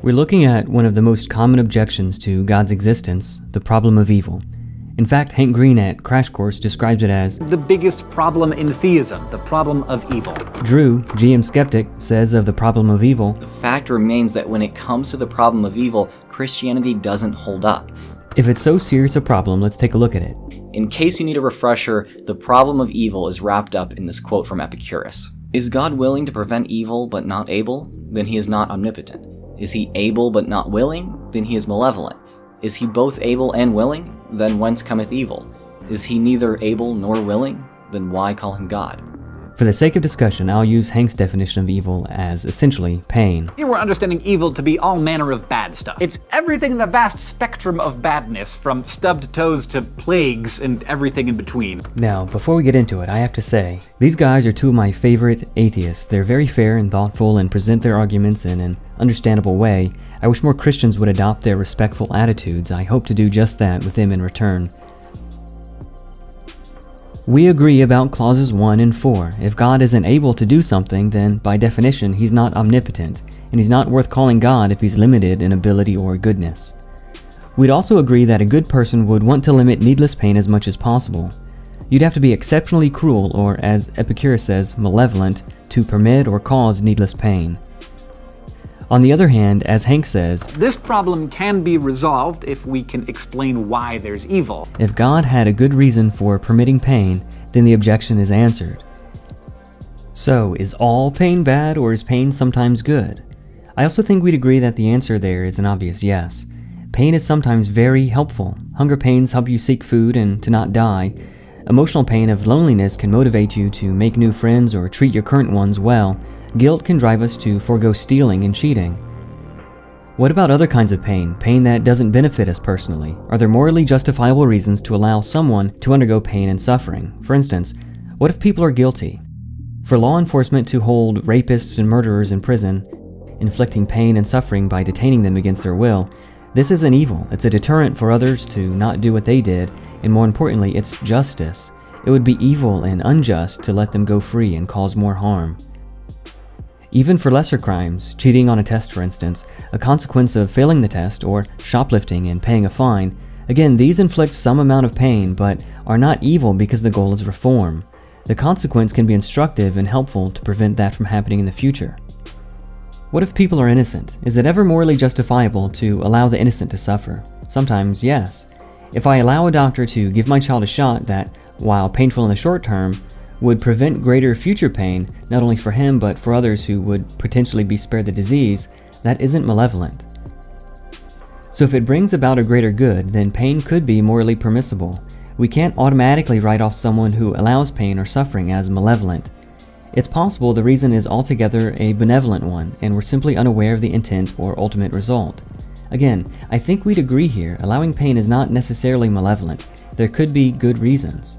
We're looking at one of the most common objections to God's existence, the problem of evil. In fact, Hank Green at CrashCourse describes it as the biggest problem in theism, the problem of evil. Drew, GMSkeptic, says of the problem of evil, the fact remains that when it comes to the problem of evil, Christianity doesn't hold up. If it's so serious a problem, let's take a look at it. In case you need a refresher, the problem of evil is wrapped up in this quote from Epicurus. Is God willing to prevent evil but not able? Then he is not omnipotent. Is he able but not willing? Then he is malevolent. Is he both able and willing? Then whence cometh evil? Is he neither able nor willing? Then why call him God? For the sake of discussion, I'll use Hank's definition of evil as essentially pain. Here we're understanding evil to be all manner of bad stuff. It's everything in the vast spectrum of badness, from stubbed toes to plagues and everything in between. Now, before we get into it, I have to say, these guys are two of my favorite atheists. They're very fair and thoughtful and present their arguments in an understandable way. I wish more Christians would adopt their respectful attitudes. I hope to do just that with them in return. We agree about clauses 1 and 4. If God isn't able to do something, then by definition he's not omnipotent, and he's not worth calling God if he's limited in ability or goodness. We'd also agree that a good person would want to limit needless pain as much as possible. You'd have to be exceptionally cruel, or as Epicurus says, malevolent, to permit or cause needless pain. On the other hand, as Hank says, this problem can be resolved if we can explain why there's evil. If God had a good reason for permitting pain, then the objection is answered. So, is all pain bad, or is pain sometimes good? I also think we'd agree that the answer there is an obvious yes. Pain is sometimes very helpful. Hunger pains help you seek food and to not die. Emotional pain of loneliness can motivate you to make new friends or treat your current ones well. Guilt can drive us to forego stealing and cheating. What about other kinds of pain? Pain that doesn't benefit us personally? Are there morally justifiable reasons to allow someone to undergo pain and suffering? For instance, what if people are guilty? For law enforcement to hold rapists and murderers in prison, inflicting pain and suffering by detaining them against their will, this isn't evil. It's a deterrent for others to not do what they did, and more importantly, it's justice. It would be evil and unjust to let them go free and cause more harm. Even for lesser crimes, cheating on a test for instance, a consequence of failing the test, or shoplifting and paying a fine, again, these inflict some amount of pain, but are not evil because the goal is reform. The consequence can be instructive and helpful to prevent that from happening in the future. What if people are innocent? Is it ever morally justifiable to allow the innocent to suffer? Sometimes, yes. If I allow a doctor to give my child a shot that, while painful in the short term, would prevent greater future pain, not only for him but for others who would potentially be spared the disease, that isn't malevolent. So if it brings about a greater good, then pain could be morally permissible. We can't automatically write off someone who allows pain or suffering as malevolent. It's possible the reason is altogether a benevolent one, and we're simply unaware of the intent or ultimate result. Again, I think we'd agree here, allowing pain is not necessarily malevolent. There could be good reasons.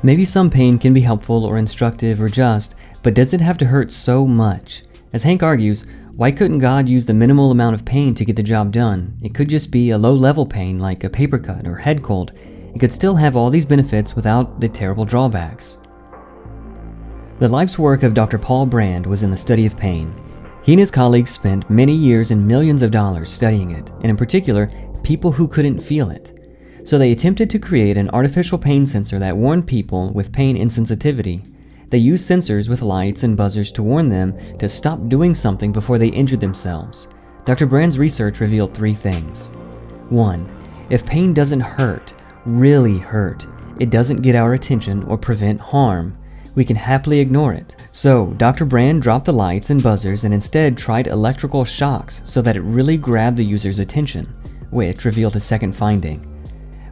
Maybe some pain can be helpful or instructive or just, but does it have to hurt so much? As Hank argues, why couldn't God use the minimal amount of pain to get the job done? It could just be a low-level pain like a paper cut or head cold. It could still have all these benefits without the terrible drawbacks. The life's work of Dr. Paul Brand was in the study of pain. He and his colleagues spent many years and millions of dollars studying it, and in particular, people who couldn't feel it. So they attempted to create an artificial pain sensor that warned people with pain insensitivity. They used sensors with lights and buzzers to warn them to stop doing something before they injured themselves. Dr. Brand's research revealed 3 things. 1. If pain doesn't hurt, really hurt, it doesn't get our attention or prevent harm. We can happily ignore it. So, Dr. Brand dropped the lights and buzzers and instead tried electrical shocks so that it really grabbed the user's attention, which revealed a second finding.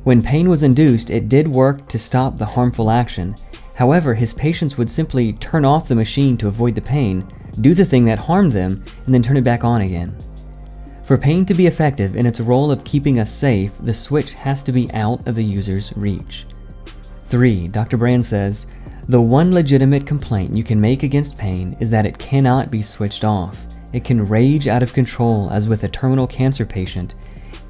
When pain was induced, it did work to stop the harmful action. However, his patients would simply turn off the machine to avoid the pain, do the thing that harmed them, and then turn it back on again. For pain to be effective in its role of keeping us safe, the switch has to be out of the user's reach. 3. Dr. Brand says, the one legitimate complaint you can make against pain is that it cannot be switched off. It can rage out of control as with a terminal cancer patient,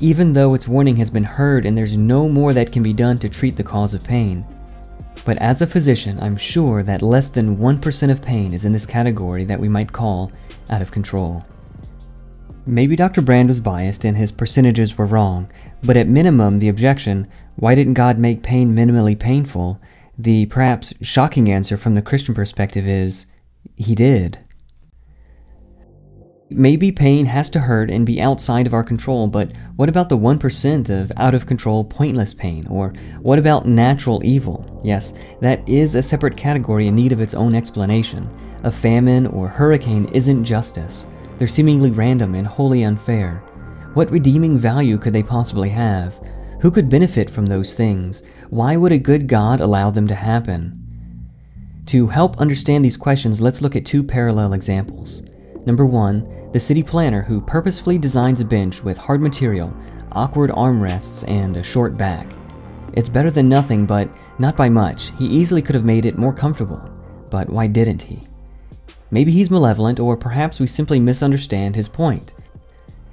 even though its warning has been heard and there's no more that can be done to treat the cause of pain. But as a physician, I'm sure that less than 1% of pain is in this category that we might call out of control. Maybe Dr. Brand was biased and his percentages were wrong, but at minimum, the objection, why didn't God make pain minimally painful? The perhaps shocking answer from the Christian perspective is, He did. Maybe pain has to hurt and be outside of our control, but what about the 1% of out-of-control, pointless pain? Or what about natural evil? Yes, that is a separate category in need of its own explanation. A famine or hurricane isn't justice. They're seemingly random and wholly unfair. What redeeming value could they possibly have? Who could benefit from those things? Why would a good God allow them to happen? To help understand these questions, let's look at two parallel examples. Number one, the city planner who purposefully designs a bench with hard material, awkward armrests, and a short back. It's better than nothing, but not by much. He easily could have made it more comfortable. But why didn't he? Maybe he's malevolent, or perhaps we simply misunderstand his point.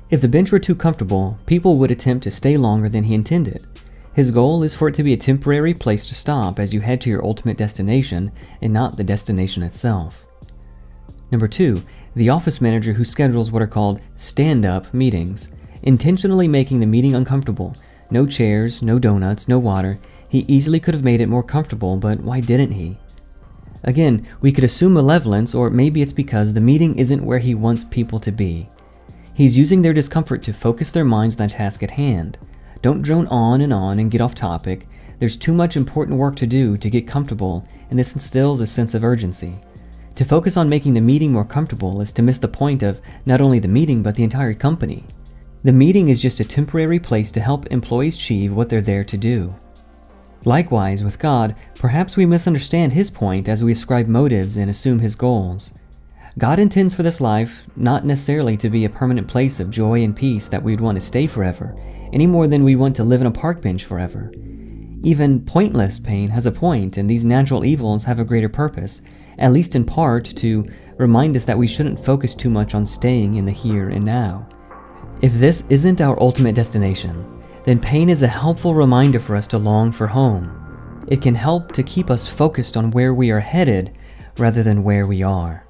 If the bench were too comfortable, people would attempt to stay longer than he intended. His goal is for it to be a temporary place to stop as you head to your ultimate destination, and not the destination itself. Number two, the office manager who schedules what are called stand-up meetings, intentionally making the meeting uncomfortable. No chairs, no donuts, no water. He easily could have made it more comfortable, but why didn't he? Again, we could assume malevolence, or maybe it's because the meeting isn't where he wants people to be. He's using their discomfort to focus their minds on the task at hand. Don't drone on and get off topic. There's too much important work to do to get comfortable, and this instills a sense of urgency. To focus on making the meeting more comfortable is to miss the point of not only the meeting but the entire company. The meeting is just a temporary place to help employees achieve what they're there to do. Likewise, with God, perhaps we misunderstand His point as we ascribe motives and assume His goals. God intends for this life not necessarily to be a permanent place of joy and peace that we'd want to stay forever, any more than we want to live in a park bench forever. Even pointless pain has a point, and these natural evils have a greater purpose, at least in part to remind us that we shouldn't focus too much on staying in the here and now. If this isn't our ultimate destination, then pain is a helpful reminder for us to long for home. It can help to keep us focused on where we are headed rather than where we are.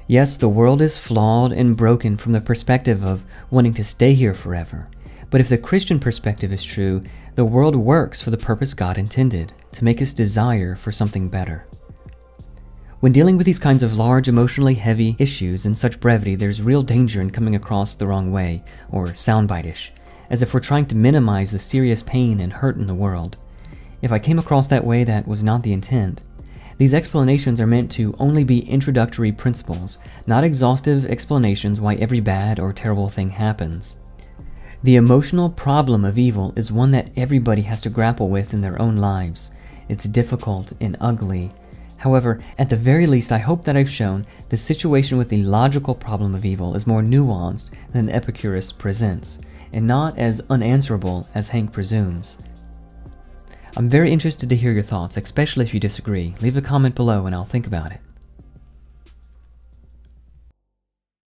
Yes, the world is flawed and broken from the perspective of wanting to stay here forever. But if the Christian perspective is true, the world works for the purpose God intended, to make us desire for something better. When dealing with these kinds of large, emotionally heavy issues in such brevity, there's real danger in coming across the wrong way, or soundbite-ish, as if we're trying to minimize the serious pain and hurt in the world. If I came across that way, that was not the intent. These explanations are meant to only be introductory principles, not exhaustive explanations why every bad or terrible thing happens. The emotional problem of evil is one that everybody has to grapple with in their own lives. It's difficult and ugly. However, at the very least, I hope that I've shown the situation with the logical problem of evil is more nuanced than Epicurus presents, and not as unanswerable as Hank presumes. I'm very interested to hear your thoughts, especially if you disagree. Leave a comment below and I'll think about it.